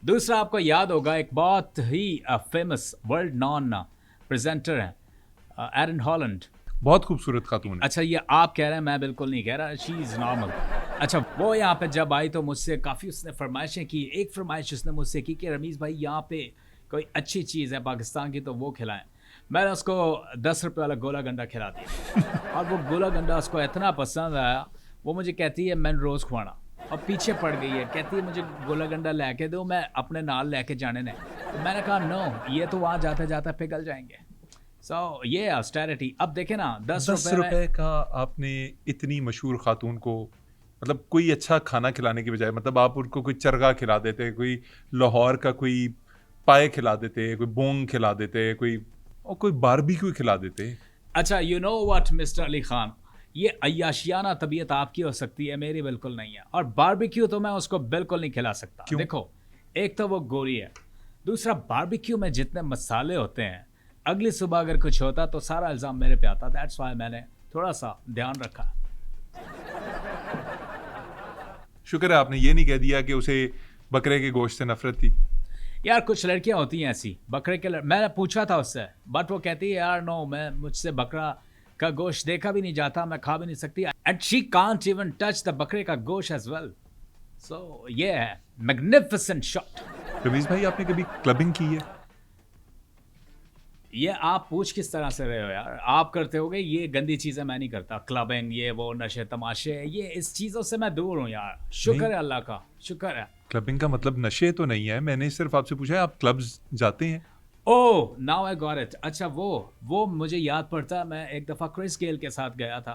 दूसरा आपको याद होगा एक बहुत ही फेमस वर्ल्ड नॉन प्रेजेंटर है एरन हॉलैंड। बहुत खूबसूरत खातून है। अच्छा ये आप कह रहे हैं, मैं बिल्कुल नहीं कह रहा, शी इज़ नॉर्मल। अच्छा वो यहाँ पे जब आई तो मुझसे काफ़ी उसने फरमाइशें की। एक फरमाइश उसने मुझसे की कि रमीज़ भाई यहाँ पे कोई अच्छी चीज़ है पाकिस्तान की तो वो खिलाएं। मैंने उसको 10 रुपये वाला गोला गंडा खिला दिया और वो गोला गंडा उसको इतना पसंद आया, वो मुझे कहती है मैंने रोज़ खुआना, और पीछे पड़ गई है, कहती है मुझे गोला गंडा लेके दो, मैं अपने नाल लेके जाने ने। तो मैंने कहा नो, ये तो वहाँ जाते जाते पिघल जाएंगे। सो ये ऑस्टेरिटी। अब देखे ना 10 ₹10 का आपने इतनी मशहूर खातून को मतलब कोई अच्छा खाना खिलाने की बजाय मतलब आप उनको कोई चरगा खिला देते, कोई लाहौर का कोई पाए खिला देते, कोई बोंग खिला देते, कोई बारबेक्यू खिला देते। अच्छा you know what mister Ali Khan, ये अय्याशियाना तबीयत आपकी हो सकती है, मेरी बिल्कुल नहीं है। और बारबेक्यू तो मैं उसको बिल्कुल नहीं खिला सकता। क्यों? देखो एक तो वो गोरी है, दूसरा बारबेक्यू में जितने मसाले होते हैं, अगली सुबह अगर कुछ होता तो सारा इल्ज़ाम मेरे पे आता। दैट्स वाई मैंने थोड़ा सा ध्यान रखा। शुक्र है आपने ये नहीं कह दिया कि उसे बकरे के गोश्त से नफरत थी। यार कुछ लड़कियां होती हैं ऐसी बकरे के मैंने पूछा था उससे, बट वो कहती है यार नो, मैं मुझसे बकरा का गोश्त देखा भी नहीं जाता, मैं खा भी नहीं सकती, and she can't even touch the बकरे का गोश्त एज वेल। सो ये है मैग्निफिसेंट शॉट। रमीज भाई आपने कभी क्लबिंग की है? ये आप पूछ किस तरह से रहे हो यार, आप करते होगे ये गंदी चीज़ें, मैं नहीं करता। क्लबिंग ये वो नशे तमाशे, ये इस चीज़ों से मैं दूर हूँ यार, शुक्र है अल्लाह का, शुक्र है। क्लबिंग का मतलब नशे तो नहीं है, मैंने सिर्फ आपसे पूछा है आप क्लब्स जाते हैं? ओह नाउ आई गॉट इट। अच्छा वो मुझे याद पड़ता है, मैं एक दफ़ा क्रिस गेल के साथ गया था।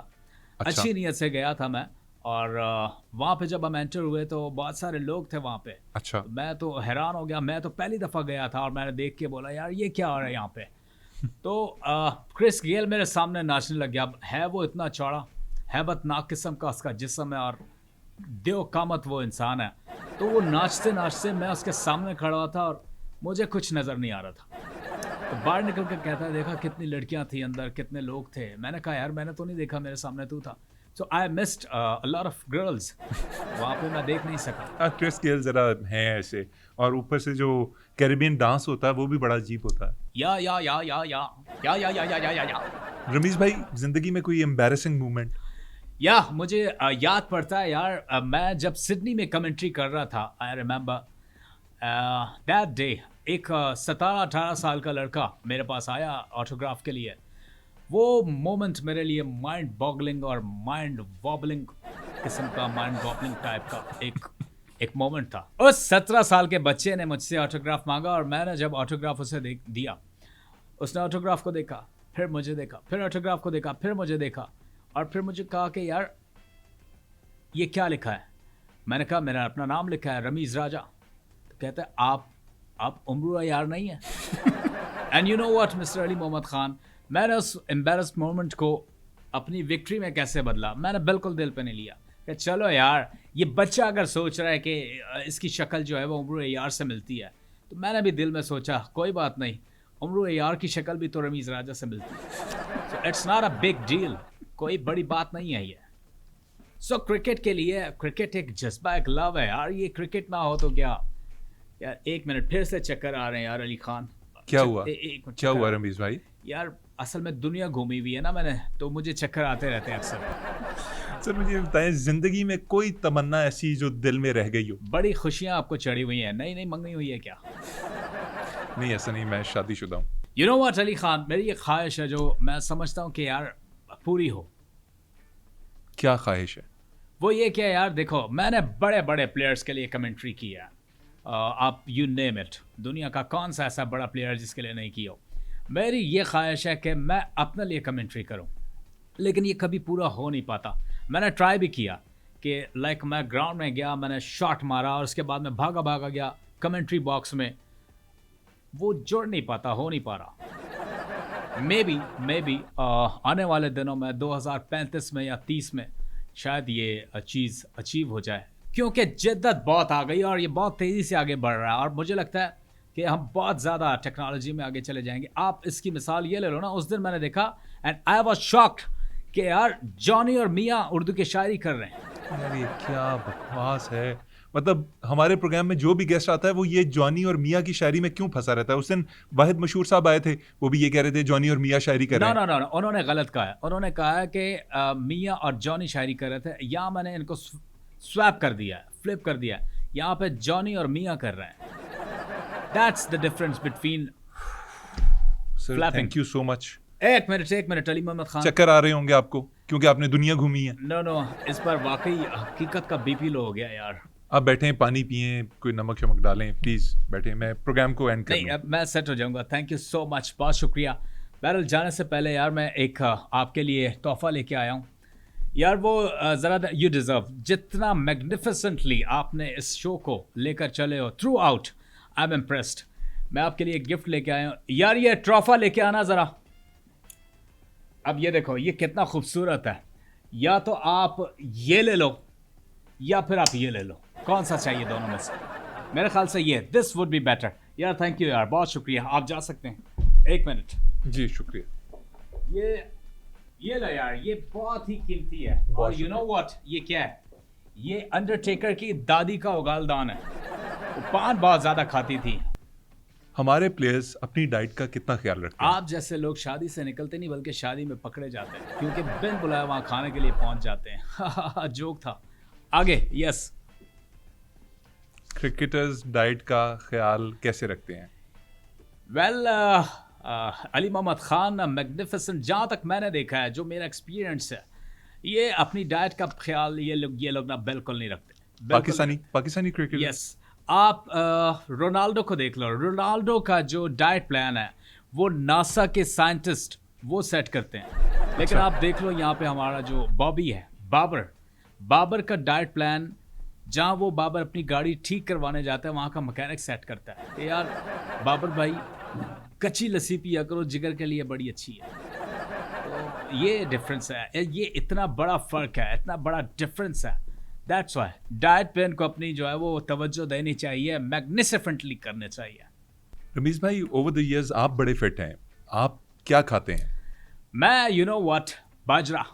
अच्छा। अच्छी नीयत से गया था मैं, और वहाँ पे जब हम एंटर हुए तो बहुत सारे लोग थे वहाँ पे। अच्छा। तो मैं तो हैरान हो गया, मैं तो पहली दफ़ा गया था और मैंने देख के बोला यार ये क्या हो रहा है यहाँ पे। तो क्रिस गेल मेरे सामने नाचने लग गया। है वो इतना चौड़ा, हैबतनाक किस्म का उसका जिस्म है, और देव कामत वो इंसान है। तो वो नाचते नाचते मैं उसके सामने खड़ा हुआ था और मुझे कुछ नज़र नहीं आ रहा था। तो बाहर निकल कर कहता है देखा कितनी लड़कियां थी अंदर, कितने लोग थे। मैंने कहा यार मैंने तो नहीं देखा, मेरे सामने तू था। So I missed a lot of girls, वहाँ पे मैं देख नहीं सका। क्रिस गेल जरा है ऐसे, और ऊपर से जो कैरिबियन डांस होता है वो भी बड़ा अजीब होता है। या या या या या या या या या या या रमीज भाई जिंदगी में कोई एम्बैरेसिंग मोमेंट? या मुझे याद पड़ता है यार, मैं जब सिडनी में कमेंट्री कर रहा था, आई रिमेंबर दैट डे, एक 17-18 साल का लड़का मेरे पास आया ऑटोग्राफ के लिए। वो मोमेंट मेरे लिए माइंड बॉगलिंग और माइंड वॉबलिंग किस्म का, माइंड वॉबलिंग टाइप का एक मोमेंट था। उस 17 साल के बच्चे ने मुझसे ऑटोग्राफ मांगा, और मैंने जब ऑटोग्राफ उसे दिया, उसने ऑटोग्राफ को देखा, फिर मुझे देखा, फिर ऑटोग्राफ को देखा, फिर मुझे देखा, और फिर मुझे कहा कि यार ये क्या लिखा है। मैंने कहा मेरा अपना नाम लिखा है, रमीज़ राजा। तो कहता है आप उम्र यार नहीं है। And you know what mister Ali Mohammed Khan, मैंने उस एम्बेरस्ड मोमेंट को अपनी विक्ट्री में कैसे बदला, मैंने बिल्कुल दिल पे नहीं लिया कि चलो यार ये बच्चा अगर सोच रहा है कि इसकी शक्ल जो है वो उम्र यार से मिलती है, तो मैंने भी दिल में सोचा कोई बात नहीं, उम्र यार की शक्ल भी तो रमीज़ राजा से मिलती है। So it's not a big deal, कोई बड़ी बात नहीं है ये। सो क्रिकेट के लिए, क्रिकेट एक जज्बा, एक लव है यार। ये क्रिकेट ना हो तो क्या यार। एक मिनट, फिर से चक्कर आ रहे हैं यार अली खान। क्या हुआ? एक क्या हुआ रमीज भाई? यार असल में दुनिया घूमी हुई है ना मैंने, तो मुझे चक्कर आते रहते हैं अक्सर। सर मुझे बताएं, जिंदगी में कोई तमन्ना ऐसी जो दिल में रह गई हो? बड़ी खुशियां आपको चढ़ी हुई हैं, नई नई मंगनी हुई है क्या? नहीं ऐसा नहीं, मैं शादीशुदा हूँ। You know what Ali Khan, मेरी एक ख्वाहिश है जो मैं समझता हूँ कि यार पूरी हो। क्या ख्वाहिश है? वो ये क्या यार, देखो मैंने बड़े बड़े प्लेयर्स के लिए कमेंट्री की है। आप यू नेम इट, दुनिया का कौन सा ऐसा बड़ा प्लेयर जिसके लिए नहीं की हो। मेरी ये ख्वाहिश है कि मैं अपने लिए कमेंट्री करूं, लेकिन ये कभी पूरा हो नहीं पाता। मैंने ट्राई भी किया कि लाइक मैं ग्राउंड में गया, मैंने शॉट मारा और उसके बाद मैं भागा भागा गया कमेंट्री बॉक्स में, वो जुड़ नहीं पाता, हो नहीं पा रहा। मे बी आने वाले दिनों में 2035 में या 30 में शायद ये चीज़ अचीव हो जाए, क्योंकि जिद्दत बहुत आ गई और ये बहुत तेज़ी से आगे बढ़ रहा है, और मुझे लगता है कि हम बहुत ज़्यादा टेक्नोलॉजी में आगे चले जाएंगे। आप इसकी मिसाल ये ले लो ना, उस दिन मैंने देखा एंड आई वाज शॉक्ड कि यार जॉनी और मियाँ उर्दू की शायरी कर रहे हैं। यार ये क्या बकवास है। मतलब हमारे प्रोग्राम में जो भी गेस्ट आता है वो ये जॉनी और मियाँ की शायरी में क्यों फंसा रहता है? उस दिन वाहिद मशहूर साहब आए थे, वो भी ये कह रहे थे जॉनी और मियाँ शायरी कर रहे नो हैं। नो नो उन्होंने गलत कहा है। उन्होंने कहा है कि मियाँ और जॉनी शायरी कर रहे थे, यहाँ मैंने इनको स्वैप कर दिया है, फ्लिप कर दिया है, यहाँ पे जॉनी और मियाँ कर रहे हैं। That's the difference between sir Flapping. Thank you so much. एक मिनट अली मोहम्मद खान। चक्कर आ रहे होंगे आपको क्योंकि आपने दुनिया घूमी है। नो इस पर वाकई हकीकत का बीपी लो हो गया यार। आप बैठे हैं, पानी पिए, कोई नमक शमक डालें, प्लीज बैठे, मैं प्रोग्राम को एंड कर नहीं लूं। अब मैं सेट हो जाऊंगा। थैंक यू सो मच, बहुत शुक्रिया। बहरहाल जाने से पहले यार मैं एक आपके लिए तोहफा लेके आया हूँ यार। वो ज़रा यू डिज़र्व, जितना मैग्निफिसेंटली आपने इस शो को लेकर चले हो through out, I am impressed. मैं आपके लिए एक गिफ्ट लेके आया हूँ यार, ये ट्रॉफा लेके आना ज़रा। अब ये देखो ये कितना खूबसूरत है। या तो आप ये ले लो या फिर आप ये ले लो, कौन सा चाहिए दोनों में से? मेरे ख्याल से ये, दिस वुड बी बेटर यार। थैंक यू यार, बहुत शुक्रिया। आप जा सकते हैं। एक मिनट, जी शुक्रिया। ये लो यार, ये बहुत ही कीमती है। बहुत और यू नो व्हाट, ये क्या है? ये अंडरटेकर की दादी का उगालदान है। वो पान बहुत ज्यादा खाती थी। हमारे प्लेयर्स अपनी डाइट का कितना ख्याल रखते हैं? आप जैसे लोग शादी से निकलते नहीं बल्कि शादी में पकड़े जाते हैं, क्योंकि बिन बुलाए वहां खाने के लिए पहुंच जाते हैं। जोक था। आगे, यस। क्रिकेटर्स डाइट का ख्याल कैसे रखते हैं? वेल अली मोहम्मद खान मैग्निफिसेंट, जहाँ तक मैंने देखा है, जो मेरा एक्सपीरियंस है, ये अपनी डाइट का ख्याल ये लोग ना बिल्कुल नहीं रखते। बिल्कुल। पाकिस्तानी क्रिकेटर। यस। आप रोनाल्डो को देख लो। रोनाल्डो का जो डाइट प्लान है वो नासा के साइंटिस्ट वो सेट करते हैं। लेकिन आप देख लो यहाँ पे हमारा जो बॉबी है, बाबर का डाइट प्लान, जहाँ वो बाबर अपनी गाड़ी ठीक करवाने जाता है वहाँ का मैकेनिक सेट करता है कि यार बाबर भाई कच्ची लस्सी पिया करो, जिगर के लिए बड़ी अच्छी है। तो ये डिफरेंस है, ये इतना बड़ा फ़र्क है, इतना बड़ा डिफरेंस है। दैट्स वाई डाइट प्लान को अपनी जो है वो तवज्जो देनी चाहिए, मैग्निफिसेंटली करने चाहिए। रमीज भाई, ओवर द इयर्स आप बड़े फिट हैं, आप क्या खाते हैं? मैं यू नो व्हाट, बाजरा।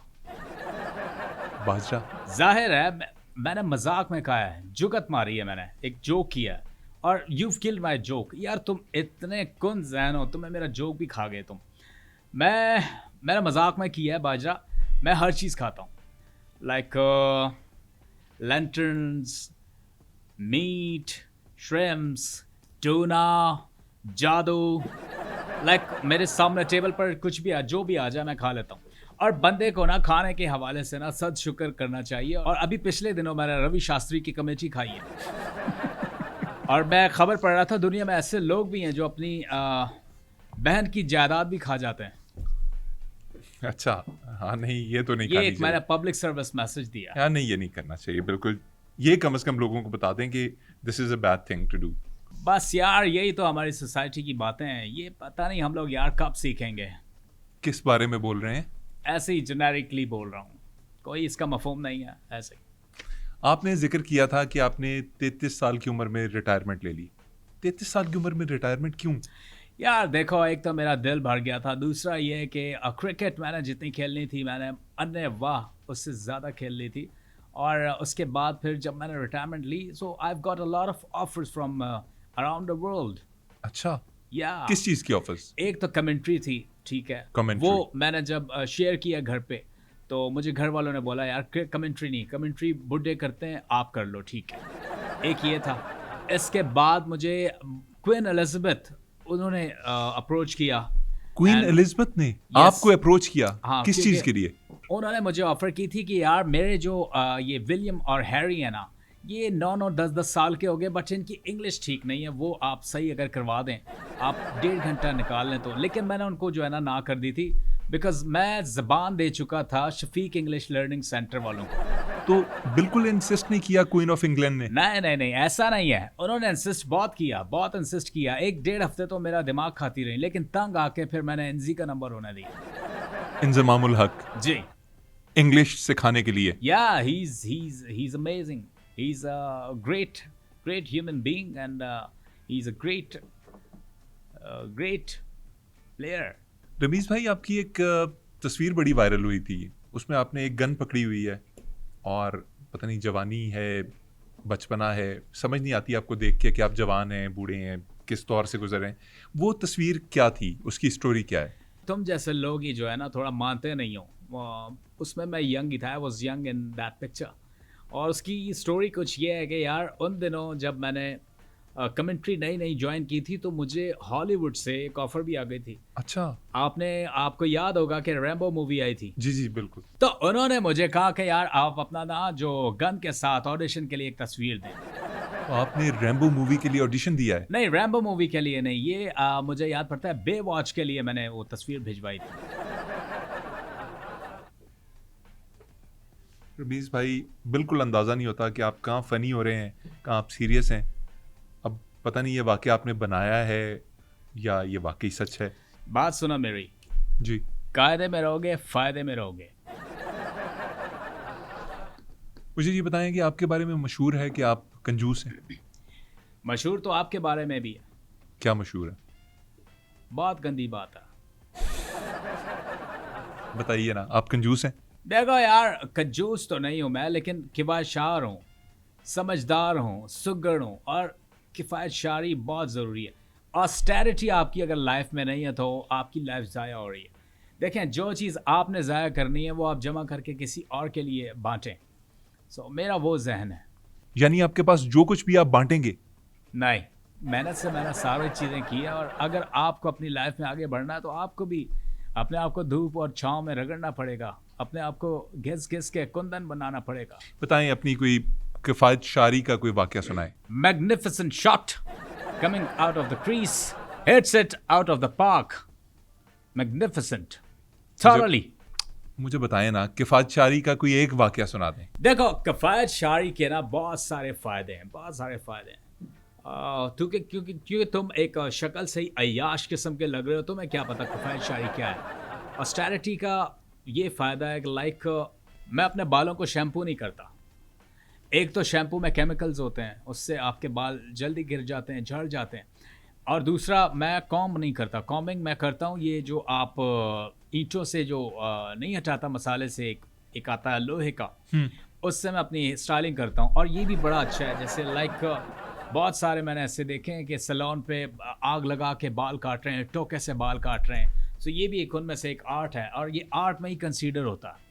बाजरा? जाहिर है मैंने मजाक में कहा है, जुगत मारी है, मैंने एक जोक किया है और यू किल्ड माई जोक। यार तुम इतने कुन ज़हन हो, तुम्हें मेरा जोक भी खा गए तुम। मैंने मजाक में किया है बाजरा। मैं हर चीज़ खाता हूँ, like lanterns, meat, shrimps, tuna, जादू। लाइक मेरे सामने टेबल पर कुछ भी जो भी आ जाए मैं खा लेता हूँ। और बंदे को ना खाने के हवाले से ना सद शुक्र करना चाहिए। और अभी पिछले दिनों मैंने रवि शास्त्री की कमेटी खाई है। और मैं खबर पढ़ रहा था दुनिया में ऐसे लोग भी हैं जो अपनी बहन की जायदाद भी खा जाते हैं। अच्छा, हाँ नहीं, ये तो नहीं ये खानी एक चाहिए। मैंने पब्लिक सर्विस मैसेज दिया। हाँ नहीं, ये नहीं करना चाहिए बिल्कुल। ये कम से कम लोगों को बता दें कि this is a bad thing to do. बस यार यही तो हमारी सोसाइटी की बातें हैं। ये पता नहीं हम लोग यार कब सीखेंगे। किस बारे में बोल रहे हैं? ऐसे ही जेनेरिकली बोल रहा हूँ, कोई इसका मफहूम नहीं है। ऐसे ही आपने जिक्र किया था कि आपने 33 साल की उम्र में रिटायरमेंट ले ली। 33 साल की उम्र में रिटायरमेंट क्यों? यार देखो, एक तो मेरा दिल भर गया था, दूसरा ये कि क्रिकेट मैंने जितनी खेलनी थी मैंने अन्य वाह उससे ज़्यादा खेल ली थी। और उसके बाद फिर जब मैंने रिटायरमेंट ली, so I have got a lot of offers from around the world. अच्छा, या किस चीज़ की ऑफर्स? एक तो कमेंट्री थी, ठीक है। Commentary। वो मैंने जब शेयर किया घर पे, तो मुझे घर वालों ने बोला यार कमेंट्री नहीं, कमेंट्री बुड्ढे करते हैं, आप कर लो, ठीक है। एक ये था। इसके बाद मुझे क्वीन एलिजाबेथ उन्होंने अप्रोच किया। क्वीन And- एलिजाबेथ ने Yes। आपको अप्रोच किया? हाँ, किस क्योंकि चीज़ के लिए? उन्होंने मुझे ऑफर की थी कि यार मेरे जो ये विलियम और हैरी है ना, ये 9-10 साल के हो गए, बट इनकी इंग्लिश ठीक नहीं है, वो आप सही अगर करवा दें, आप 1.5 घंटा निकाल लें तो। लेकिन मैंने उनको जो है ना कर दी थी, बिकॉज मैं ज़बान दे चुका था शफीक इंग्लिश लर्निंग सेंटर वालों को। तो बिल्कुल इंसिस्ट नहीं किया क्वीन ऑफ इंग्लैंड ने? नहीं, ऐसा नहीं है। उन्होंने इंसिस्ट बहुत इंसिस्ट किया। 1-1.5 हफ्ते तो मेरा दिमाग खाती रही, लेकिन तंग आके फिर मैंने एनजी का नंबर होने दिया। इंजमामुल हक जी, इंग्लिश सिखाने के लिए। yeah, he's amazing. He's a great human being, and he's a great player. Ramiz भाई, आपकी एक तस्वीर बड़ी वायरल हुई थी, उसमें आपने एक गन पकड़ी हुई है और पता नहीं जवानी है बचपना है, समझ नहीं आती आपको देख के कि आप जवान हैं, बूढ़े हैं, किस दौर से गुजर रहे हैं। वो तस्वीर क्या थी? उसकी स्टोरी क्या है? तुम जैसे लोग ही जो है ना थोड़ा मानते नहीं हो, उसमें मैं यंग ही था, I was young in that picture. और उसकी स्टोरी कुछ ये है कि यार उन दिनों जब मैंने कमेंट्री नई नई ज्वाइन की थी तो मुझे हॉलीवुड से एक ऑफर भी आ गई थी। अच्छा। आपको याद होगा कि रैम्बो मूवी आई थी, जी, जी, बिल्कुल। तो उन्होंने मुझे कहा कि यार आप अपना ना जो गन के साथ ऑडिशन के लिए एक तस्वीर दें। तो आपने रैम्बो मूवी के लिए ऑडिशन दिया है? नहीं, रैम्बो मूवी के लिए नहीं, ये मुझे याद पड़ता है बे वॉच के लिए मैंने वो तस्वीर भिजवाई थी। रमीज़ भाई, बिल्कुल अंदाज़ा नहीं होता कि आप कहाँ फ़नी हो रहे हैं, कहाँ आप सीरियस हैं। अब पता नहीं ये वाक़या आपने बनाया है या ये वाक़ई सच है। बात सुनो मेरी, जी। कायदे में रहोगे, फायदे में रहोगे। मुझे ये बताएं कि आपके बारे में मशहूर है कि आप कंजूस हैं। मशहूर तो आपके बारे में भी है। क्या मशहूर है? बहुत गंदी बात है। बताइए ना, आप कंजूस हैं? देखो यार, कंजूस तो नहीं हूं मैं, लेकिन किफ़ायतशार हूं, समझदार हूं, सुघड़ हूं, और किफ़ायतशारी बहुत ज़रूरी है। ऑस्टेरिटी आपकी अगर लाइफ में नहीं है तो आपकी लाइफ ज़ाया हो रही है। देखें, जो चीज़ आपने ज़ाया करनी है वो आप जमा करके किसी और के लिए बांटें। सो मेरा वो जहन है। यानी आपके पास जो कुछ भी आप बाँटेंगे? नहीं, मेहनत से मैंने सारी चीज़ें की हैं, और अगर आपको अपनी लाइफ में आगे बढ़ना है तो आपको भी अपने आप को धूप और छाँव में रगड़ना पड़ेगा, अपने आप को घिस घिस के कुंदन बनाना पड़ेगा। बताएं अपनी कोई किफ़ायतशारी का कोई वाक़या सुनाएं। Magnificent shot coming out of the crease, hits it out of the park. Magnificent, thoroughly. मुझे बताएं ना, किफ़ायतशारी का कोई एक वाक़या सुना दें। देखो, किफ़ायतशारी के ना बहुत सारे फ़ायदे हैं, बहुत सारे फ़ायदे हैं। क्योंकि तुम एक शक्ल से ही अय्याश किस्म के लग रहे हो, तुम्हें क्या पता किफ़ायतशारी क्या है। ऑस्टेरिटी का ये फ़ायदा है कि लाइक मैं अपने बालों को शैम्पू नहीं करता। एक तो शैम्पू में केमिकल्स होते हैं, उससे आपके बाल जल्दी गिर जाते हैं, झड़ जाते हैं। और दूसरा, मैं कॉम्ब नहीं करता, कॉम्बिंग मैं करता हूँ ये जो आप ईंटों से जो नहीं हटाता मसाले से, एक आता है लोहे का, उससे मैं अपनी स्टाइलिंग करता हूँ। और ये भी बड़ा अच्छा है, जैसे लाइक बहुत सारे मैंने ऐसे देखे हैं कि सैलून पे आग लगा के बाल काट रहे हैं, टोके से बाल काट रहे हैं। सो ये भी एक उनमें से एक आर्ट है, और ये आर्ट में ही कंसीडर होता है।